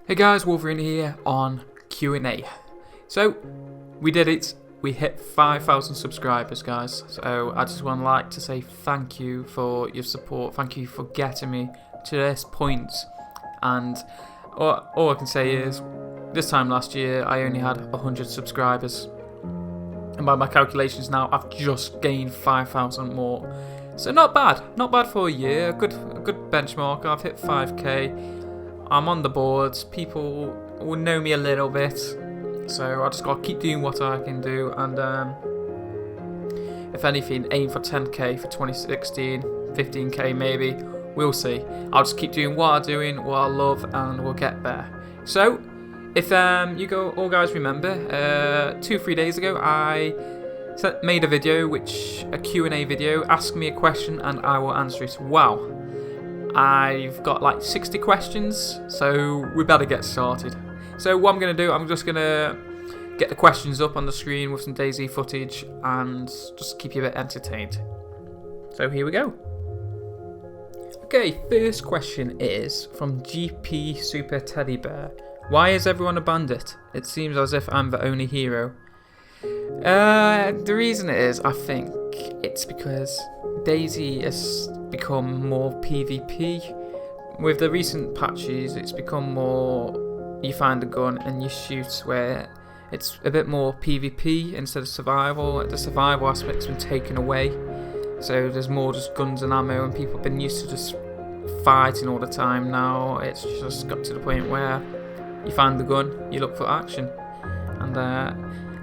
Hey guys, Wolverine here on Q&A. So, we did it. We hit 5,000 subscribers, guys. So, I just want to say thank you for your support. Thank you for getting me to this point. And all I can say is, this time last year, I only had 100 subscribers. And by my calculations now, I've just gained 5,000 more. So not bad for a year. A good benchmark. I've hit 5k. I'm on the boards. People will know me a little bit, so I just gotta keep doing what I can do. And if anything, aim for 10k for 2016, 15k maybe. We'll see. I'll just keep doing what I'm doing, what I love, and we'll get there. So, if you all guys remember, 2-3 days ago, I made a video, a Q&A video. Ask me a question and I will answer it. Wow, I've got like 60 questions, so we better get started. So what I'm going to do, I'm just going to get the questions up on the screen with some DayZ footage and just keep you a bit entertained. So here we go. Okay, first question is from GP Super Teddy Bear. Why is everyone a bandit? It seems as if I'm the only hero. The reason is, I think it's because DayZ has become more PvP. With the recent patches, it's become more you find a gun and you shoot, where it's a bit more PvP instead of survival. The survival aspect's been taken away, so there's more just guns and ammo, and people have been used to just fighting all the time. Now it's just got to the point where you find the gun, you look for action, and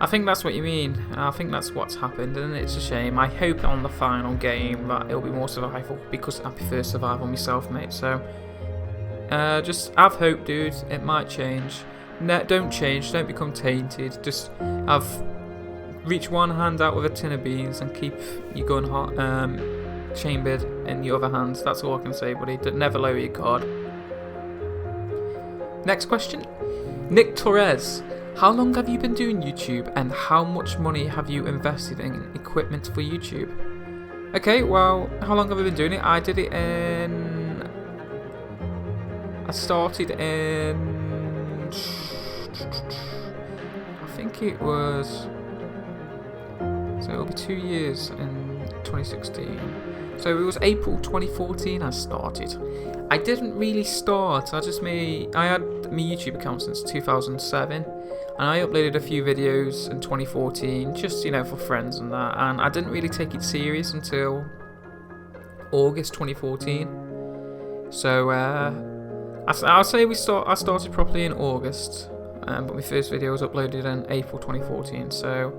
I think that's what you mean. I think that's what's happened, and it's a shame. I hope on the final game that it'll be more survival, because I prefer survival myself, mate. So, just have hope, dude. It might change. No, don't change. Don't become tainted. Just reach one hand out with a tin of beans and keep your gun hot, chambered in the other hand. That's all I can say, buddy. Never lower your guard. Next question, Nick Torres. How long have you been doing YouTube, and how much money have you invested in equipment for YouTube? Okay, well, how long have I been doing it? I started in, I think it was, so it'll be 2 years in 2016. So it was April 2014 I started. I didn't really start, I had my YouTube account since 2007. And I uploaded a few videos in 2014, just, for friends and that. And I didn't really take it serious until August 2014. So, I'll say I started properly in August. But my first video was uploaded in April 2014. So,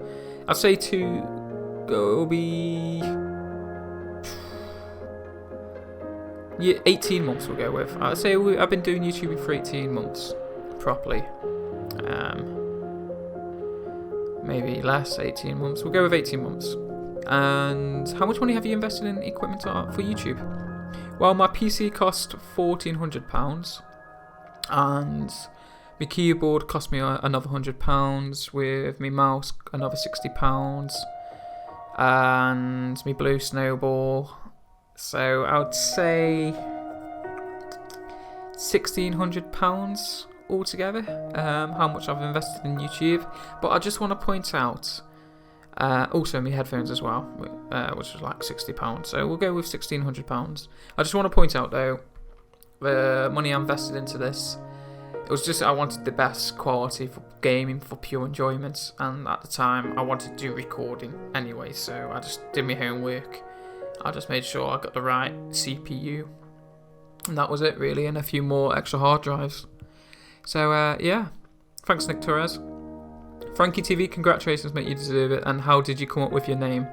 I'd say it'll be 18 months we'll go with. I'd say I've been doing YouTube for 18 months, properly. Maybe less, 18 months. We'll go with 18 months. And how much money have you invested in equipment for YouTube? Well, my PC cost £1,400, and my keyboard cost me another £100, with my mouse another £60, and my blue snowball. So I would say £1,600 altogether, how much I've invested in YouTube. But I just want to point out, also my headphones as well, which was like £60, so we'll go with £1,600. I just want to point out though, the money I invested into this, it was just I wanted the best quality for gaming, for pure enjoyment, and at the time I wanted to do recording anyway, so I just did my homework. I just made sure I got the right CPU, and that was it really, and a few more extra hard drives. So, yeah, thanks Nick Torres. Frankie TV, congratulations mate, you deserve it. And how did you come up with your name?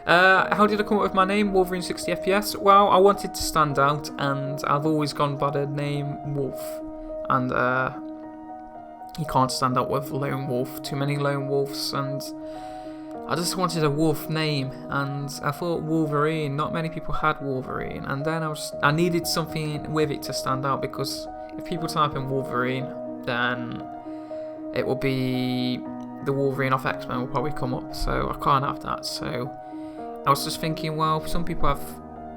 How did I come up with my name, Wolverine 60 FPS? Well, I wanted to stand out, and I've always gone by the name Wolf. And you can't stand out with Lone Wolf, too many Lone Wolves, and I just wanted a wolf name, and I thought Wolverine, not many people had Wolverine, and then I needed something with it to stand out, because if people type in Wolverine, then it will be the Wolverine off X-Men will probably come up, so I can't have that. So I was just thinking, well, some people have,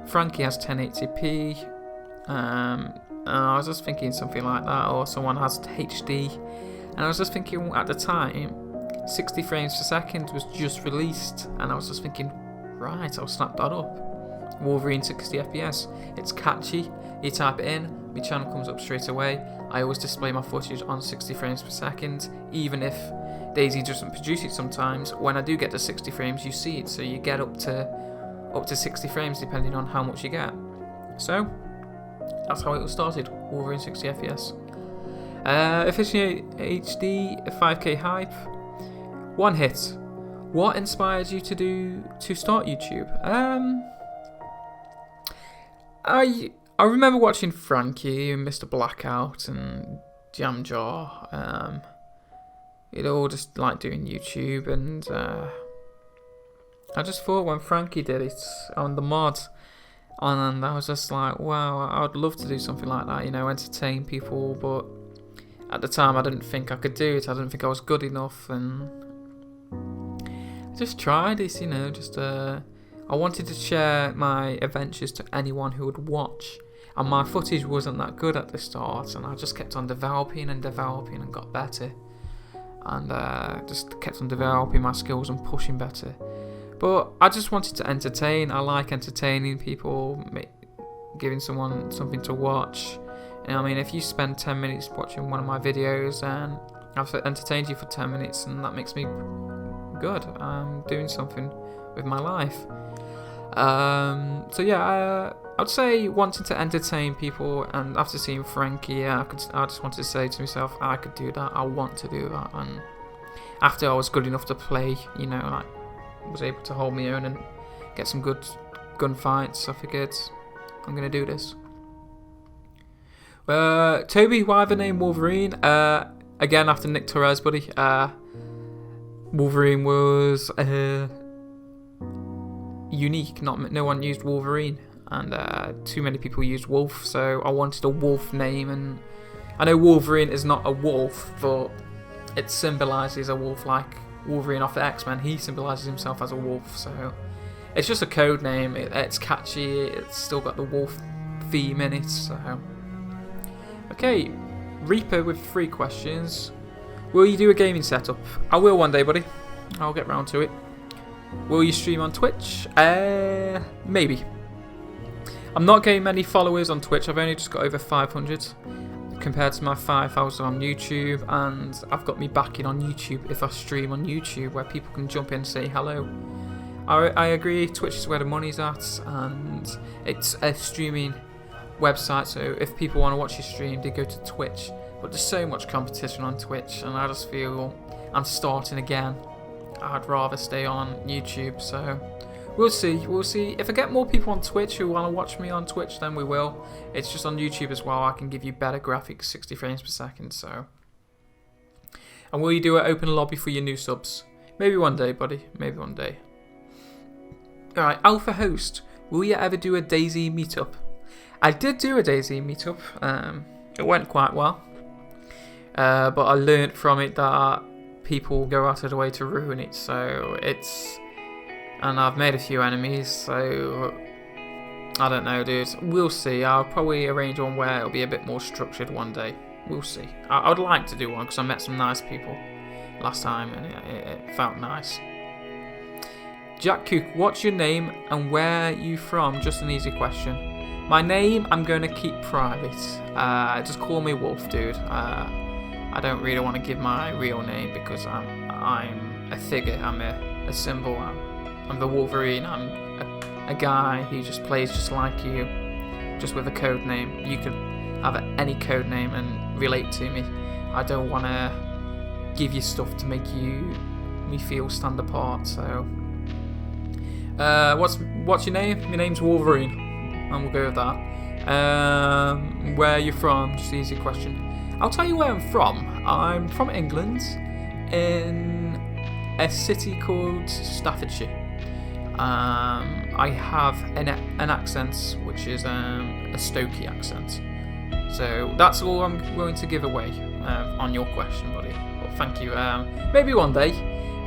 Frankie has 1080p, I was just thinking something like that, or someone has HD. And I was just thinking at the time, 60 frames per second was just released, and I was just thinking, right, I'll snap that up. Wolverine 60 FPS. It's catchy. You type it in, my channel comes up straight away. I always display my footage on 60 frames per second, even if Daisy doesn't produce it sometimes. When I do get to 60 frames, you see it, so you get up to 60 frames depending on how much you get. So that's how it all started. Wolverine 60 FPS. Efficient HD, 5K hype. One hit. What inspired you to start YouTube? I remember watching Frankie and Mr. Blackout and Jamjar. All just like doing YouTube, and I just thought when Frankie did it on the mod, and I was just like, wow, I would love to do something like that, entertain people, but at the time I didn't think I could do it. I didn't think I was good enough, and I just tried this, I wanted to share my adventures to anyone who would watch, and my footage wasn't that good at the start, and I just kept on developing and got better, and just kept on developing my skills and pushing better. But I just wanted to entertain. I like entertaining people, giving someone something to watch. If you spend 10 minutes watching one of my videos and I've entertained you for 10 minutes, and that makes me good. I'm doing something with my life. I'd say wanting to entertain people, and after seeing Frankie, I just wanted to say to myself, I could do that. I want to do that. And after I was good enough to play, was able to hold my own and get some good gunfights, I figured I'm gonna do this. Toby, why the name Wolverine? Again, after Nick Torres, buddy. Wolverine was unique. No one used Wolverine, and too many people used Wolf. So I wanted a wolf name, and I know Wolverine is not a wolf, but it symbolises a wolf, like Wolverine off the X-Men. He symbolises himself as a wolf, so it's just a code name. It's catchy. It's still got the wolf theme in it. So okay, Reaper with 3 questions. Will you do a gaming setup? I will one day, buddy. I'll get round to it. Will you stream on Twitch? Maybe. I'm not getting many followers on Twitch. I've only just got over 500 compared to my 5,000 on YouTube, and I've got me backing on YouTube if I stream on YouTube, where people can jump in and say hello. I agree, Twitch is where the money's at, and it's a streaming website, so if people want to watch your stream, they go to Twitch. But there's so much competition on Twitch, and I just feel I'm starting again. I'd rather stay on YouTube, so we'll see. If I get more people on Twitch who want to watch me on Twitch, then we will. It's just on YouTube as well. I can give you better graphics, 60 frames per second, so. And will you do an open lobby for your new subs? Maybe one day, buddy. Maybe one day. Alright, Alpha Host. Will you ever do a Daisy meetup? I did do a Daisy meetup. It went quite well. But I learned from it that people go out of the way to ruin it, so and I've made a few enemies, so I don't know, dude. We'll see. I'll probably arrange one where it'll be a bit more structured one day. We'll see. I would like to do one because I met some nice people last time, and it felt nice. Jack Cook, what's your name and where are you from? Just an easy question. My name, I'm going to keep private. Just call me Wolf, dude. I don't really want to give my real name because I'm a figure. I'm a symbol. I'm the Wolverine. I'm a guy who just plays just like you, just with a code name. You can have any code name and relate to me. I don't want to give you stuff to make me feel stand apart. So, what's your name? My name's Wolverine, and we'll go with that. Where are you from? Just an easy question. I'll tell you where I'm from. I'm from England, in a city called Staffordshire. I have an accent, which is a Stokey accent. So that's all I'm willing to give away on your question, buddy. But thank you. Maybe one day.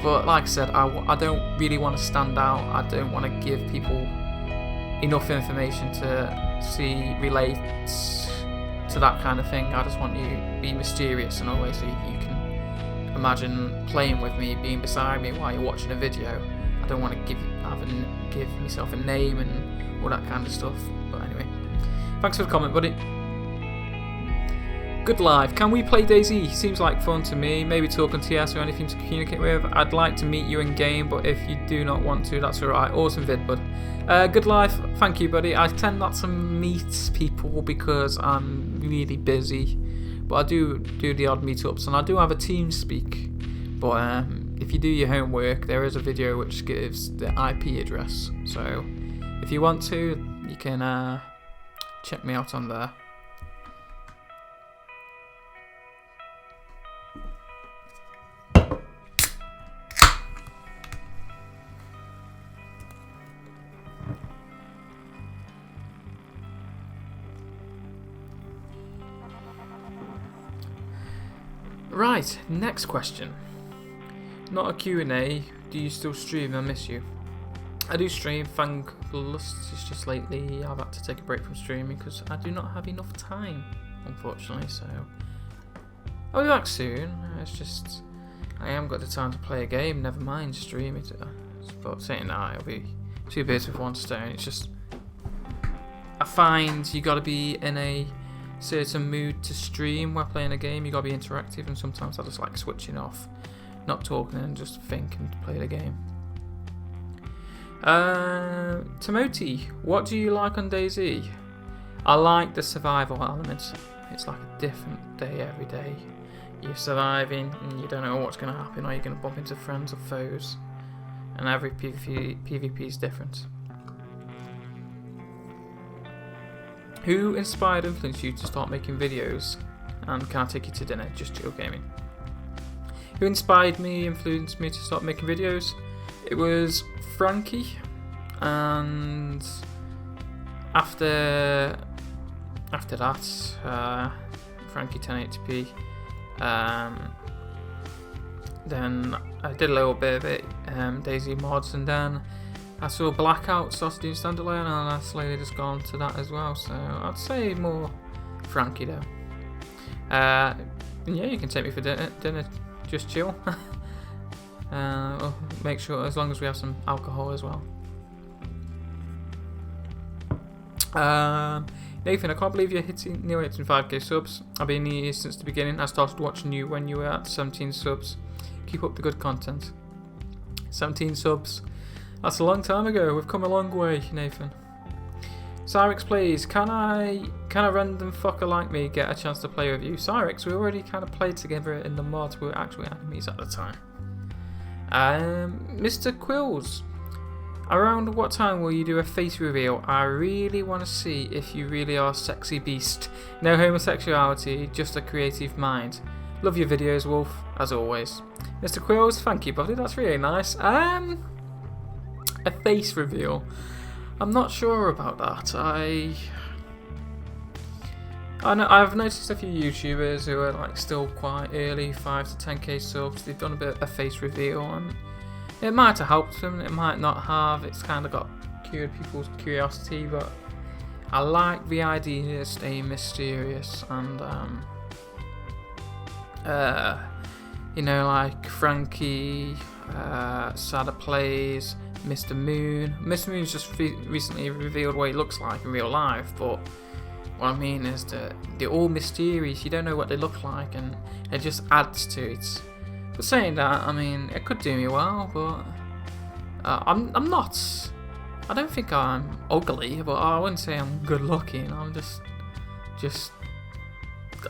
But like I said, I don't really want to stand out. I don't want to give people enough information to relate to that kind of thing. I just want you to be mysterious in a way so you can imagine playing with me, being beside me while you're watching a video. I don't want to give myself a name and all that kind of stuff. But anyway, thanks for the comment, buddy. Good live. Can we play DayZ? Seems like fun to me. Maybe talk on TS or anything to communicate with. I'd like to meet you in game, but if you do not want to, that's alright. Awesome vid, bud. Good live. Thank you, buddy. I tend not to meet people because I'm really busy, but I do the odd meetups, and I do have a team speak. But if you do your homework, there is a video which gives the IP address. So if you want to, you can check me out on there. Right, next question. Not a Q&A. Do you still stream? I miss you. I do stream, thankless. It's just lately I've had to take a break from streaming because I do not have enough time, unfortunately. So I'll be back soon. It's just I haven't got the time to play a game. Never mind stream it. But saying that, I'll be two birds with one stone. It's just I find you got to be in a certain mood to stream while playing a game. You got to be interactive, and sometimes I just like switching off, not talking, and just think and play the game. Timothy, what do you like on DayZ? I like the survival element. It's like a different day every day. You're surviving and you don't know what's going to happen. Are you going to bump into friends or foes? And every PvP is different. Who inspired and influenced you to start making videos? And can I take you to dinner? Just chill gaming. Who inspired me, influenced me to start making videos? It was Frankie, and after that, Frankie 1080p. Then I did a little bit of it, DayZ mods, and then I saw Blackout started doing standalone, and I slowly just gone to that as well. So I'd say more Frankie though. Yeah, you can take me for dinner. Just chill. Make sure as long as we have some alcohol as well. Nathan, I can't believe you're nearly hitting 5k subs. I've been here since the beginning. I started watching you when you were at 17 subs. Keep up the good content. 17 subs. That's a long time ago. We've come a long way, Nathan. Cyrix plays. Can a random fucker like me get a chance to play with you? Cyrix, we already kind of played together in the mod. We were actually enemies at the time. Mr. Quills, around what time will you do a face reveal? I really want to see if you really are a sexy beast. No homosexuality, just a creative mind. Love your videos, Wolf, as always. Mr. Quills, thank you, buddy. That's really nice. A face reveal. I'm not sure about that. I've noticed a few YouTubers who are like still quite early, 5 to 10k subs. They've done a bit of a face reveal, and it might have helped them. It might not have. It's kind of got cured people's curiosity, but I like the idea of staying mysterious and you know, like Frankie, Sada Plays, Mr. Moon. Mr. Moon's just recently revealed what he looks like in real life, but what I mean is that they're all mysterious. You don't know what they look like, and it just adds to it. But saying that, I mean, it could do me well, but I'm not. I don't think I'm ugly, but I wouldn't say I'm good looking. I'm just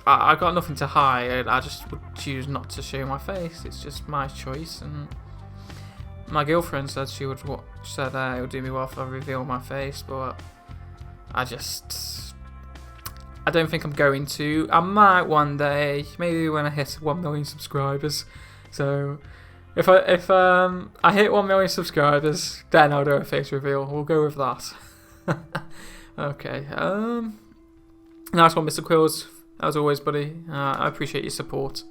I got nothing to hide. I just would choose not to show my face. It's just my choice, and my girlfriend said it would do me well if I reveal my face, but I don't think I'm going to. I might one day, maybe when I hit 1 million subscribers. So if I hit 1 million subscribers, then I'll do a face reveal. We'll go with that. Okay. Nice one, Mr. Quills. As always, buddy. I appreciate your support.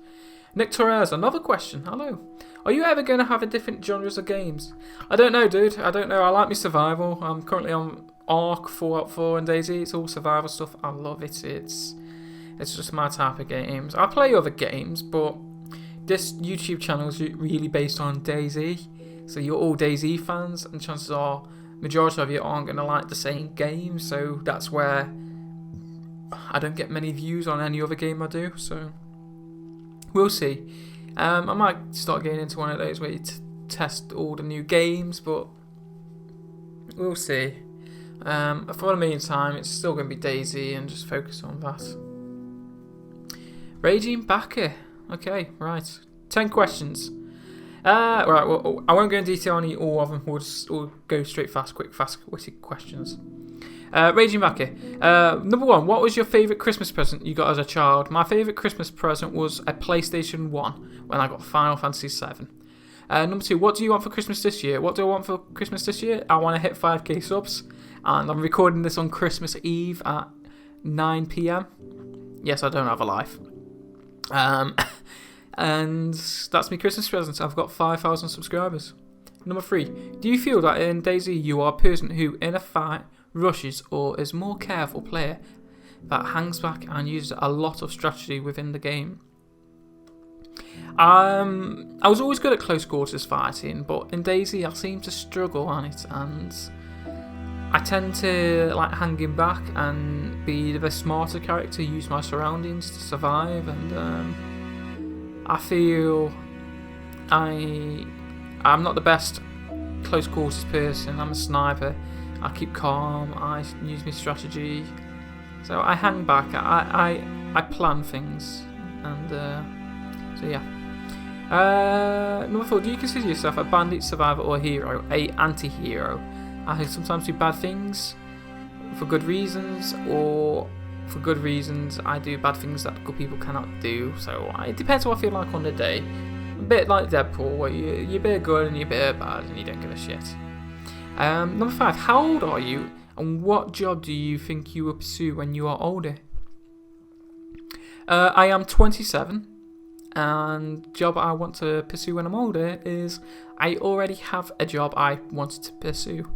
Nick Torres, another question. Hello. Are you ever going to have a different genres of games? I don't know, dude. I don't know. I like my survival. I'm currently on Ark, Fallout 4 and DayZ. It's all survival stuff. I love it. It's just my type of games. I play other games, but this YouTube channel is really based on DayZ. So you're all DayZ fans, and chances are majority of you aren't going to like the same game. So that's where I don't get many views on any other game I do. So we'll see. I might start getting into one of those where you test all the new games, but we'll see. For the meantime, it's still going to be DayZ and just focus on that. Raging Backer. Okay, right. 10 questions. Right, well, I won't go in detail on all of them. We'll go straight quick, witty questions. Raging Backer. Number 1, what was your favourite Christmas present you got as a child? My favourite Christmas present was a PlayStation 1 when I got Final Fantasy 7. Number 2, what do you want for Christmas this year? What do I want for Christmas this year? I want to hit 5k subs, and I'm recording this on Christmas Eve at 9 PM. Yes, I don't have a life. And that's my Christmas present. I've got 5,000 subscribers. Number 3, do you feel that in DayZ you are a person who, in a fight, rushes or is more careful player that hangs back and uses a lot of strategy within the game? I was always good at close quarters fighting, but in DayZ I seem to struggle on it, and I tend to like hanging back and be the smarter character, use my surroundings to survive, and I feel I'm not the best close quarters person. I'm a sniper. I keep calm. I use my strategy. So I hang back. I plan things, and so yeah. Number 4, do you consider yourself a bandit, survivor, or hero? A anti-hero. I sometimes do bad things for good reasons, or for good reasons I do bad things that good people cannot do. So it depends what I feel like on the day. A bit like Deadpool, where you're a bit good and you're a bit bad and you don't give a shit. Number 5, how old are you, and what job do you think you will pursue when you are older? I am 27, and job I want to pursue when I'm older is I already have a job I wanted to pursue.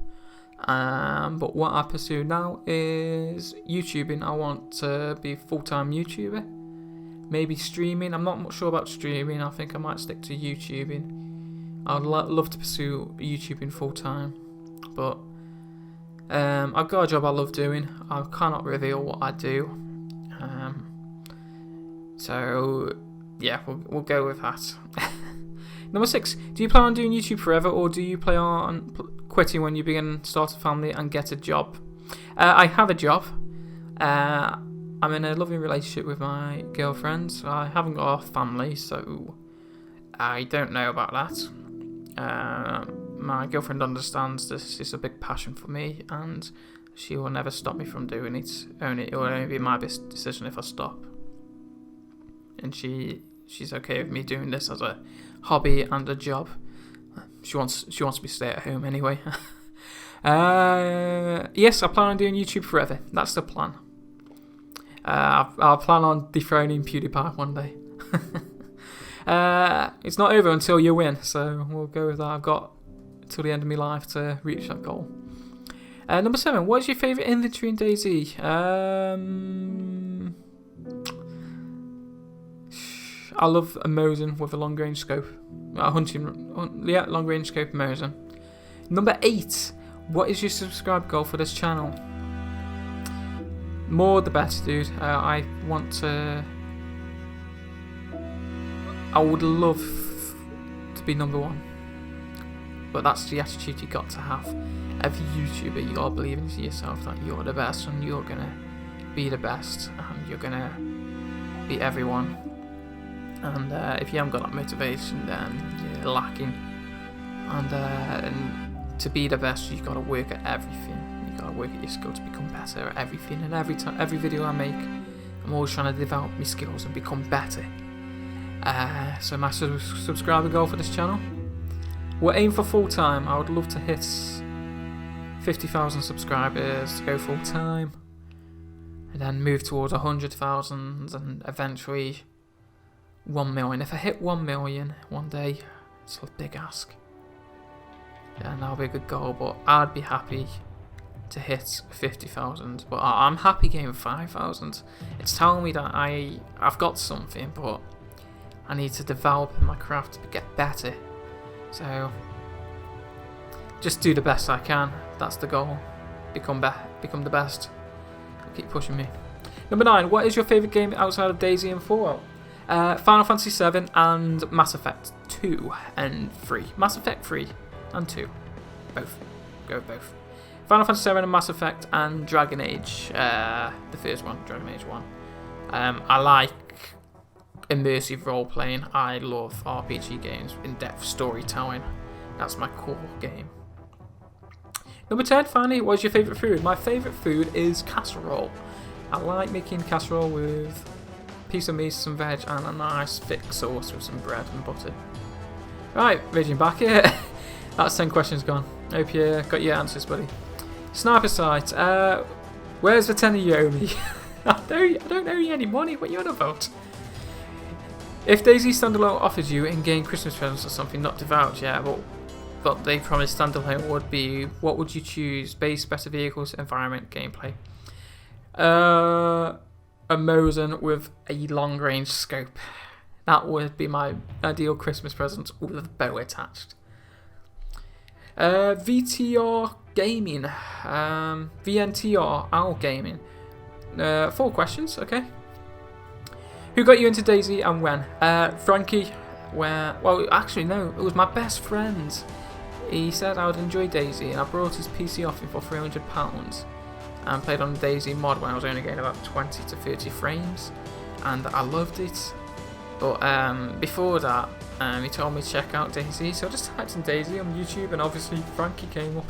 But what I pursue now is YouTubing. I want to be a full-time YouTuber. Maybe streaming. I'm not much sure about streaming. I think I might stick to YouTubing. I'd love to pursue YouTubing full-time. But I've got a job I love doing. I cannot reveal what I do. So yeah, we'll go with that. Number 6, do you plan on doing YouTube forever, or do you plan on quitting when you start a family and get a job? I have a job. I'm in a loving relationship with my girlfriend. So I haven't got a family, so I don't know about that. My girlfriend understands this is a big passion for me, and she will never stop me from doing it. It will only be my decision if I stop. And she's okay with me doing this as a hobby and a job. She wants me to stay at home anyway. Yes, I plan on doing YouTube forever. That's the plan. I'll plan on dethroning PewDiePie one day. It's not over until you win, so we'll go with that. I've got till the end of my life to reach that goal. Number 7, what is your favourite inventory in DayZ? I love a Mosin with a long range scope. Long range scope Mosin. Number 8, what is your subscribe goal for this channel? More the better, dude. I would love to be number 1. But that's the attitude you got to have. Every YouTuber, you gotta believe into yourself that you're the best, and you're gonna be the best, and you're gonna beat everyone. And if you haven't got that motivation, then you're lacking. And to be the best, you've got to work at everything. You've got to work at your skill to become better at everything. And every video I make, I'm always trying to develop my skills and become better. So my subscriber goal for this channel, we're aiming for full time. I would love to hit 50,000 subscribers to go full time, and then move towards 100,000, and eventually 1 million. If I hit 1 million one day, it's a big ask. Yeah, and that'll be a good goal, but I'd be happy to hit 50,000, but I'm happy getting 5,000. It's telling me that I've got something, but I need to develop my craft to get better. So just do the best I can. That's the goal. Become the best. Keep pushing me. Number 9. What is your favourite game outside of DayZ and Fallout? Final Fantasy 7 and Mass Effect 2 and 3. Mass Effect 3 and 2. Both. Go with both. Final Fantasy 7 and Mass Effect and Dragon Age. The first one, Dragon Age 1. I like immersive role playing. I love RPG games, in-depth storytelling. That's my core game. Number 10, finally, what is your favourite food? My favourite food is casserole. I like making casserole with a piece of meat, some veg, and a nice thick sauce with some bread and butter. Right, Raging back here. That's 10 questions gone. Hope you got your answers, buddy. Sniper Sight. Where's the 10 you owe me? I don't owe you any money. What are you on about? If DayZ Standalone offers you in-game Christmas presents or something, not devout, yeah, but they promised Standalone would be, what would you choose? Base, better vehicles, environment, gameplay. A Mosin with a long-range scope. That would be my ideal Christmas present with a bow attached. VTR Gaming. VNTR Owl Gaming. 4 questions, okay. Who got you into DayZ and when? Frankie. Well, actually, no. It was my best friend. He said I would enjoy DayZ, and I brought his PC off him for £300 and played on the DayZ mod when I was only getting about 20 to 30 frames, and I loved it. But before that, he told me to check out DayZ, so I just typed in DayZ on YouTube, and obviously Frankie came up.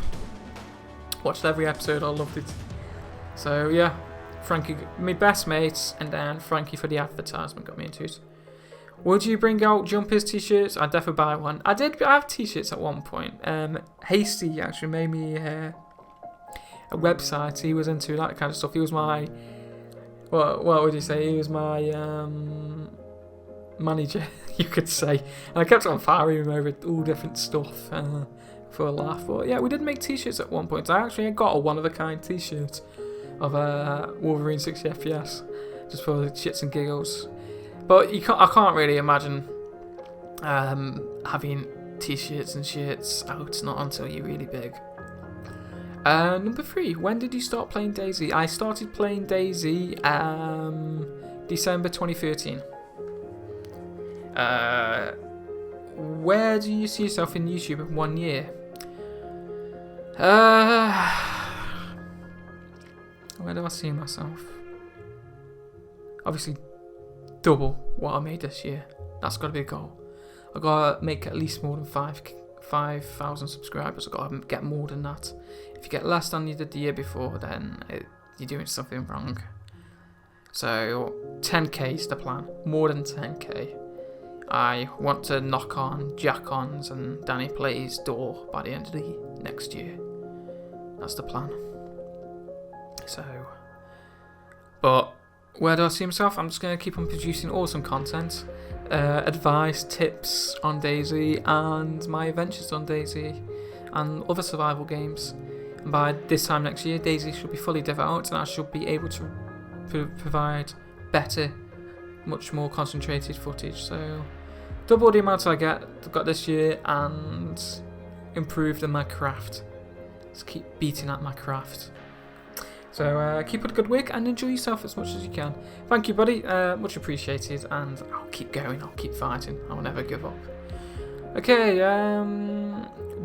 Watched every episode, I loved it. So yeah, Frankie, my best mates, and then Frankie for the advertisement got me into it. Would you bring out jumpers, t-shirts? I'd definitely buy one. I did have t-shirts at one point. Hasty actually made me a website. He was into that kind of stuff. He was my, what would you say? He was my manager, you could say. And I kept on firing him over all different stuff for a laugh. But yeah, we did make t-shirts at one point. I actually got a one-of-a-kind t-shirt of Wolverine 60 FPS, just for the shits and giggles. But I can't really imagine having t-shirts and shirts out, not until you're really big. Number 3, when did you start playing DayZ? I started playing DayZ December 2013. Where do you see yourself in YouTube in 1 year? Where do I see myself? Obviously, double what I made this year. That's got to be a goal. I've got to make at least more than 5,000 subscribers. I've got to get more than that. If you get less than you did the year before, then you're doing something wrong. So 10k is the plan. More than 10k. I want to knock on Jack-Ons and Danny Plays door by the end of the next year. That's the plan. So, but where do I see myself? I'm just going to keep on producing awesome content, advice, tips on DayZ, and my adventures on DayZ, and other survival games. And by this time next year, DayZ should be fully developed, and I should be able to provide better, much more concentrated footage. So, double the amount I got this year, and improved in my craft. Just keep beating at my craft. So keep up a good week and enjoy yourself as much as you can. Thank you, buddy. Much appreciated, and I'll keep going. I'll keep fighting. I'll never give up. Okay.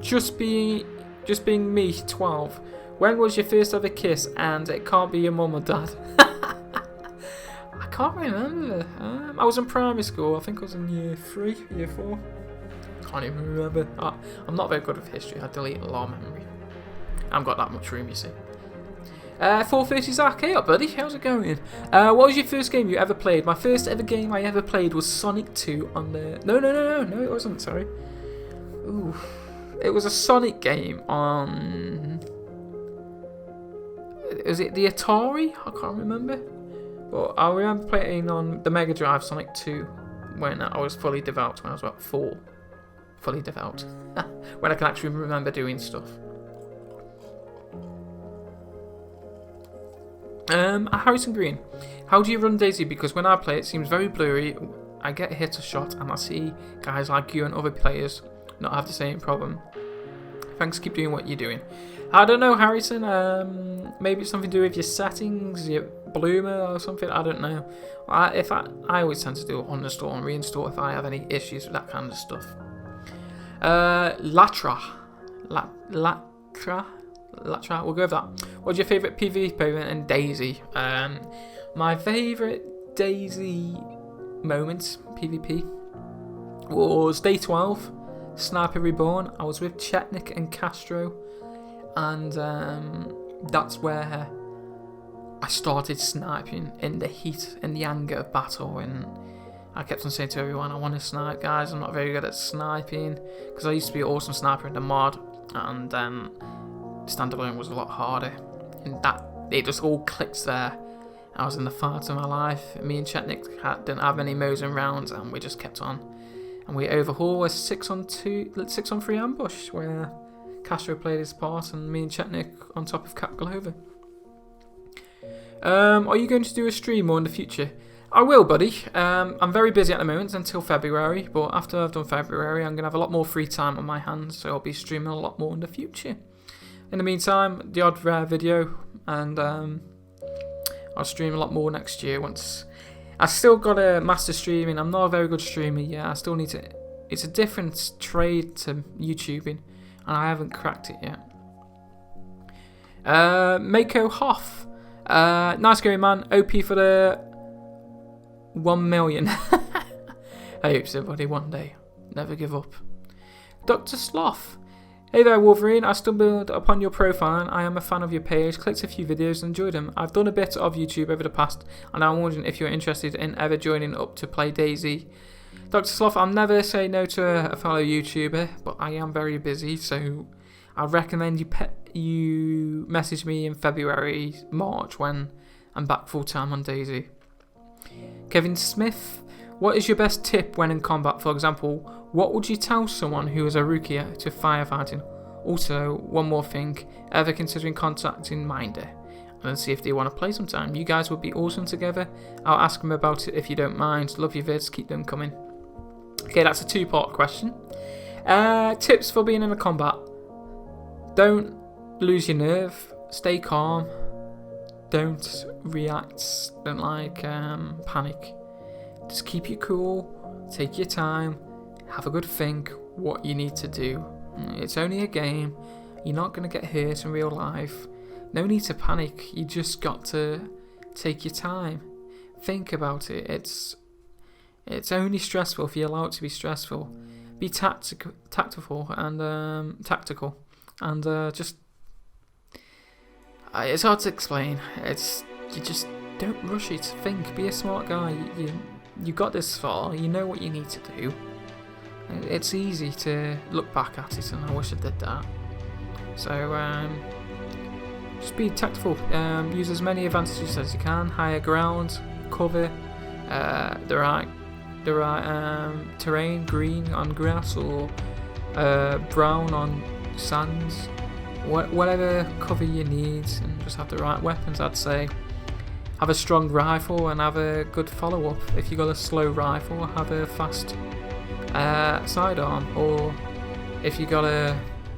Just being me, 12. When was your first ever kiss? And it can't be your mum or dad. I can't remember. I was in primary school. I think I was in year 3, year 4. Can't even remember. I'm not very good with history. I delete a lot of memory. I haven't got that much room, you see. 430 Zach, hey up buddy, how's it going? What was your first game you ever played? My first ever game I ever played was Sonic 2 on the... No, it wasn't, sorry. Ooh. It was a Sonic game on... Was it the Atari? I can't remember. But I remember playing on the Mega Drive Sonic 2 when I was fully developed, when I was about 4. Fully developed. When I can actually remember doing stuff. Harrison Green, how do you run Daisy? Because when I play, it seems very blurry. I get hit or shot, and I see guys like you and other players not have the same problem. Thanks, keep doing what you're doing. I don't know, Harrison. Maybe it's something to do with your settings, your bloomer or something. I don't know. I always tend to do uninstall and reinstall if I have any issues with that kind of stuff. Latra. We'll go with that. What's your favourite PvP moment in Daisy? My favourite Daisy moment PvP was day 12, Sniper Reborn. I was with Chetnik and Castro, and that's where I started sniping in the heat and the anger of battle. And I kept on saying to everyone, I want to snipe, guys. I'm not very good at sniping, because I used to be an awesome sniper in the mod, and then standalone was a lot harder. And that it just all clicked there. I was in the fight of my life. Me and Chetnik didn't have any Mosin rounds, and we just kept on. And we overhauled a 6-on-3 ambush where Castro played his part, and me and Chetnik on top of Cap Glover. Are you going to do a stream more in the future? I will, buddy. I'm very busy at the moment until February, but after I've done February, I'm going to have a lot more free time on my hands, so I'll be streaming a lot more in the future. In the meantime, the odd rare video, and I'll stream a lot more next year once. I still got to master streaming. I'm not a very good streamer yet. I still need to. It's a different trade to YouTubing, and I haven't cracked it yet. Mako Hoff. Nice going, man. OP for the 1 million. I hope so, buddy. One day. Never give up. Dr. Sloth. Hey there, Wolverine. I stumbled upon your profile and I am a fan of your page. Clicked a few videos and enjoyed them. I've done a bit of YouTube over the past, and I'm wondering if you're interested in ever joining up to play Daisy. Dr. Sloth, I'll never say no to a fellow YouTuber, but I am very busy, so I recommend you message me in February, March, when I'm back full time on Daisy. Kevin Smith, what is your best tip when in combat? For example, what would you tell someone who is a rookie to firefighting? Also, one more thing, ever considering contacting Minder and see if they want to play sometime? You guys would be awesome together. I'll ask them about it if you don't mind. Love your vids, keep them coming. Okay, that's a 2-part question. Tips for being in a combat. Don't lose your nerve. Stay calm. Don't react. Don't panic. Just keep you cool. Take your time. Have a good think what you need to do. It's only a game. You're not going to get hurt in real life. No need to panic. You just got to take your time. Think about it. It's only stressful if you allow it to be stressful. Be tactical and just. It's hard to explain. You just don't rush it. Think. Be a smart guy. You got this far. You know what you need to do. It's easy to look back at it, and I wish I did that. So just be tactful. Use as many advantages as you can. Higher ground, cover, the right terrain, green on grass or brown on sands. Whatever cover you need, and just have the right weapons. I'd say have a strong rifle and have a good follow-up. If you got a slow rifle, have a fast sidearm, or if you got a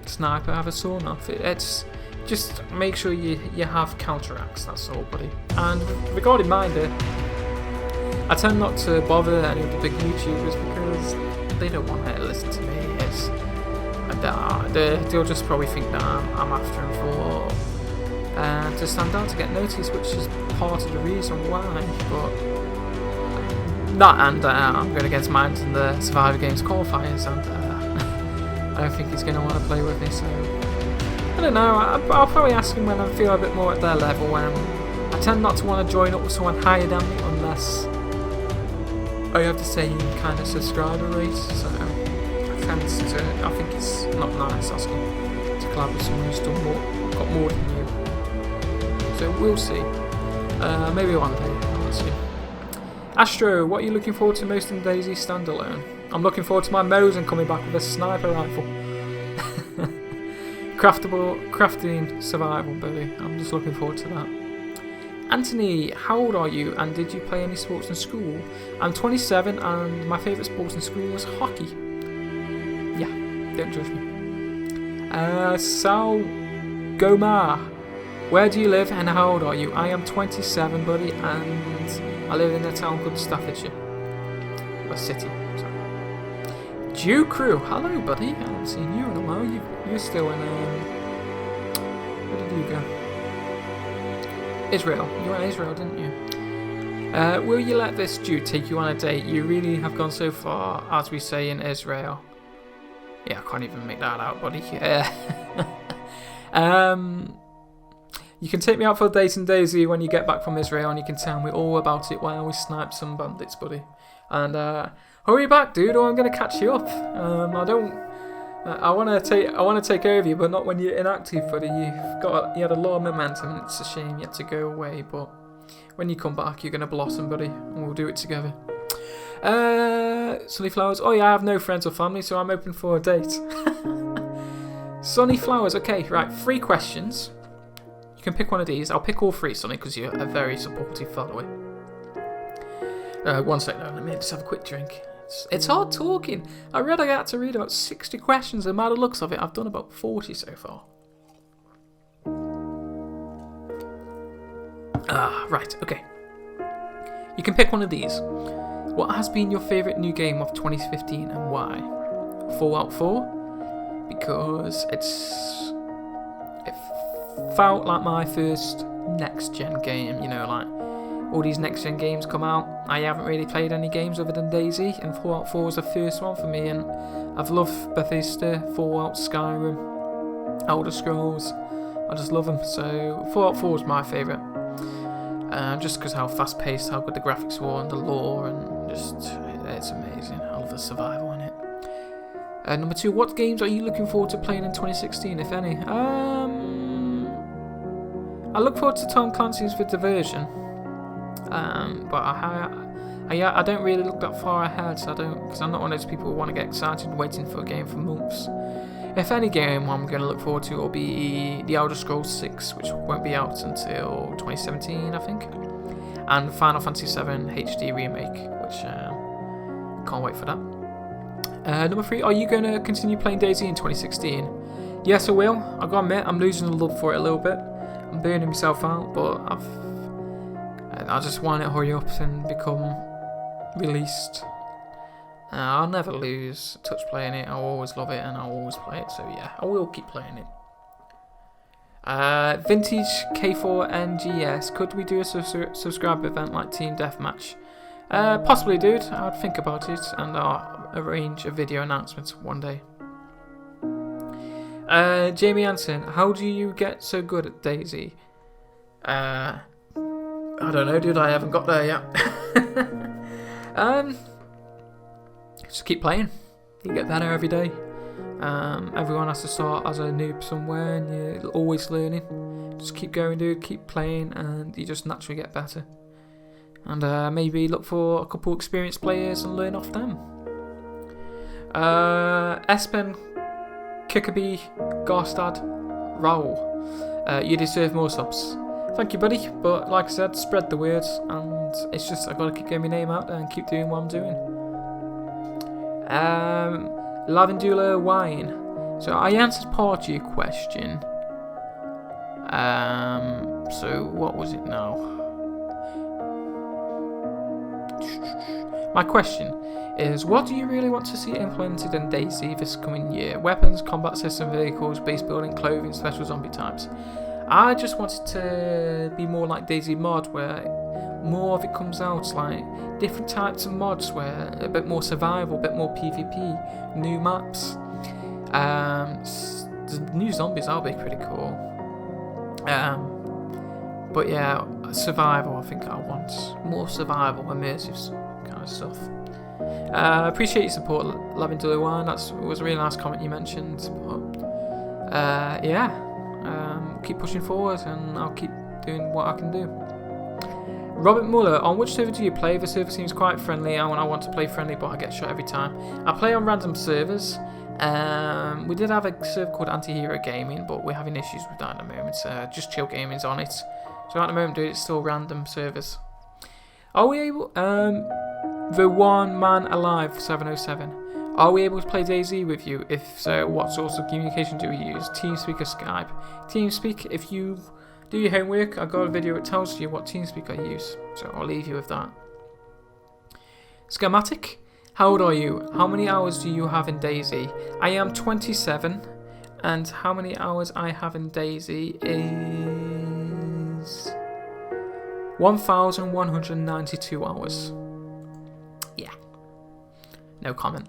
sniper, have a sawn off. It's just make sure you have counteracts. That's all, buddy. And regarding Minder, I tend not to bother any of the big YouTubers because they don't want to listen to me. They'll just probably think that I'm after them for to stand out, to get noticed, which is part of the reason why. But that, and I'm going against Mind in the Survivor Games qualifiers, and I don't think he's going to want to play with me. So I don't know. I'll probably ask him when I feel a bit more at their level. I tend not to want to join up with someone higher than me unless I have the same kind of subscriber rate. So I think it's not nice asking to collab with someone who's got more than you. So we'll see. Maybe one day, I'll ask you. Astro, what are you looking forward to most in Daisy standalone? I'm looking forward to my Mosin coming back with a sniper rifle. Crafting survival, buddy. I'm just looking forward to that. Anthony, how old are you and did you play any sports in school? I'm 27 and my favourite sport in school was hockey. Yeah, don't judge me. Sal Gomar, where do you live and how old are you? I am 27, buddy, and I live in a town called Staffordshire. A city, sorry. Jew Crew, hello, buddy. I haven't seen you in a while. You're still in, where did you go? Israel. You were in Israel, didn't you? Will you let this dude take you on a date? You really have gone so far, as we say in Israel. Yeah, I can't even make that out, buddy. You can take me out for a date in DayZ when you get back from Israel, and you can tell me all about it while we snipe some bandits, buddy. And hurry back, dude, or I'm gonna catch you up. I want to take over you, but not when you're inactive, buddy. You had a lot of momentum, and it's a shame you had to go away. But when you come back, you're gonna blossom, buddy, and we'll do it together. Sunny Flowers. Oh yeah, I have no friends or family, so I'm open for a date. Sunny Flowers. Okay, right. 3 questions. You can pick one of these. I'll pick all 3, Sunny, because you're a very supportive follower. 1 sec now. Let me just have a quick drink. It's hard talking. I had to read about 60 questions, and by the looks of it, I've done about 40 so far. Right, okay. You can pick one of these. What has been your favourite new game of 2015 and why? Fallout 4? Because it felt like my first next-gen game, you know, like all these next-gen games come out. I haven't really played any games other than DayZ, and Fallout 4 was the first one for me, and I've loved Bethesda, Fallout, Skyrim, Elder Scrolls. I just love them, so Fallout 4 was my favourite. Just because how fast-paced, how good the graphics were, and the lore, and just, it's amazing. I love the survival in it. Number 2, what games are you looking forward to playing in 2016, if any? I look forward to Tom Clancy's The Diversion. But I don't really look that far ahead, so because I'm not one of those people who want to get excited waiting for a game for months. If any game I'm going to look forward to will be The Elder Scrolls 6, which won't be out until 2017, I think, and Final Fantasy 7 HD Remake, which can't wait for that. Number 3, are you going to continue playing DayZ in 2016? Yes, I will. I've got to admit, I'm losing the love for it a little bit. I'm burning myself out, but I just want it to hurry up and become released. I'll never lose touch playing it. I'll always love it and I'll always play it. So yeah, I will keep playing it. Vintage K4NGS. Could we do a subscribe event like Team Deathmatch? Possibly, dude. I'd think about it and I'll arrange a video announcement one day. Jamie Anson. How do you get so good at DayZ? I don't know, dude. I haven't got there yet. Just keep playing. You get better every day. Everyone has to start as a noob somewhere, and you're always learning. Just keep going, dude. Keep playing, and you just naturally get better. And maybe look for a couple experienced players and learn off them. Espen Kickaby Garstad Raoul. You deserve more subs. Thank you, buddy. But like I said, spread the word, and it's just I gotta keep getting my name out there and keep doing what I'm doing. Lavendula Wine. So I answered part of your question. So what was it now? My question is, what do you really want to see implemented in DayZ this coming year? Weapons, combat system, vehicles, base building, clothing, special zombie types. I just want it to be more like DayZ mod, where more of it comes out, like different types of mods, where a bit more survival, a bit more PvP, new maps. The new zombies will be pretty cool. But yeah, survival, I think I want more survival, immersive kind of stuff. Appreciate your support, Lavender Wine. That was a really nice comment you mentioned. But yeah, keep pushing forward, and I'll keep doing what I can do. Robert Muller, on which server do you play? The server seems quite friendly. I want to play friendly, but I get shot every time. I play on random servers. We did have a server called Anti-Hero Gaming, but we're having issues with that at the moment. Just Chill Gaming's on it, So at the moment, dude, it's still random servers. Are we able? The one man alive 707. Are we able to play DayZ with you? If so, what sorts of communication do we use? TeamSpeak or Skype? TeamSpeak. If you do your homework, I got a video that tells you what TeamSpeak I use. So I'll leave you with that. Schematic. How old are you? How many hours do you have in DayZ? I am 27, and how many hours I have in DayZ is 1,192 hours. Yeah. No comment.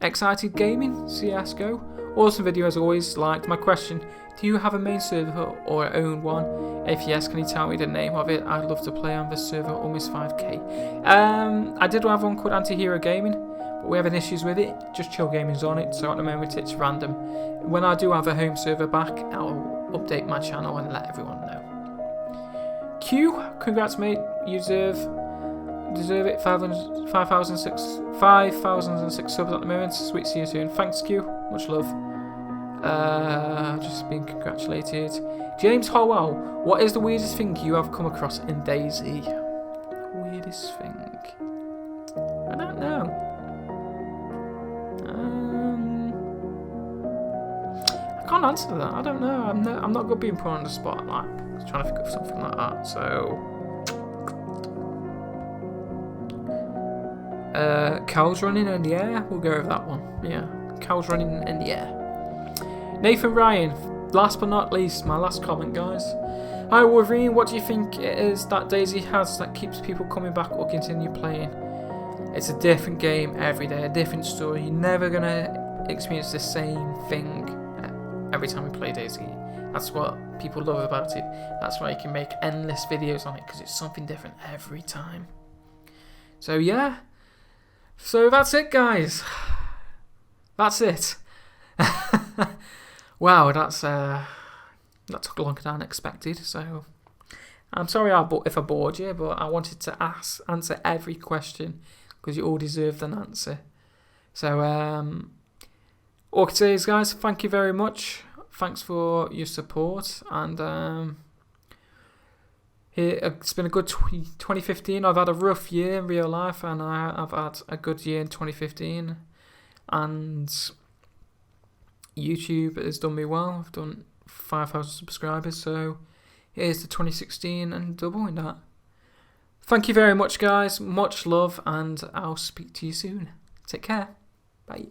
Excited Gaming, CSGO. Awesome video as always. Liked my question. Do you have a main server or own one? If yes, can you tell me the name of it? I'd love to play on this server, almost 5k. I did have one called Anti-Hero Gaming, but we're having issues with it. Just Chill Gaming's on it, so at the moment it's random. When I do have a home server back, I'll update my channel and let everyone know. Q, congrats mate, you deserve it. 5,006 subs at the moment. Sweet, see you soon. Thanks Q, much love. Just being congratulated. James Howell, what is the weirdest thing you have come across in DayZ? Weirdest thing? I don't know. I can't answer that. I don't know. I'm not good being put on the spot. Like, I was trying to think of something like that. So, cows running in the air. We'll go with that one. Yeah, cows running in the air. Nathan Ryan, last but not least, my last comment, guys. Hi Wolverine, what do you think it is that DayZ has that keeps people coming back or continue playing? It's a different game every day, a different story. You're never gonna experience the same thing every time we play DayZ. That's what people love about it. That's why you can make endless videos on it, because it's something different every time. So yeah, so that's it, guys. That's it. Wow, that took longer than expected. So I'm sorry if I bored you, but I wanted to answer every question because you all deserved an answer. So all I can say is, guys, thank you very much. Thanks for your support, and it's been a good 2015. I've had a rough year in real life, and I've had a good year in 2015, and YouTube has done me well. I've done 5,000 subscribers, so here's the 2016 and doubling that. Thank you very much, guys. Much love, and I'll speak to you soon. Take care. Bye.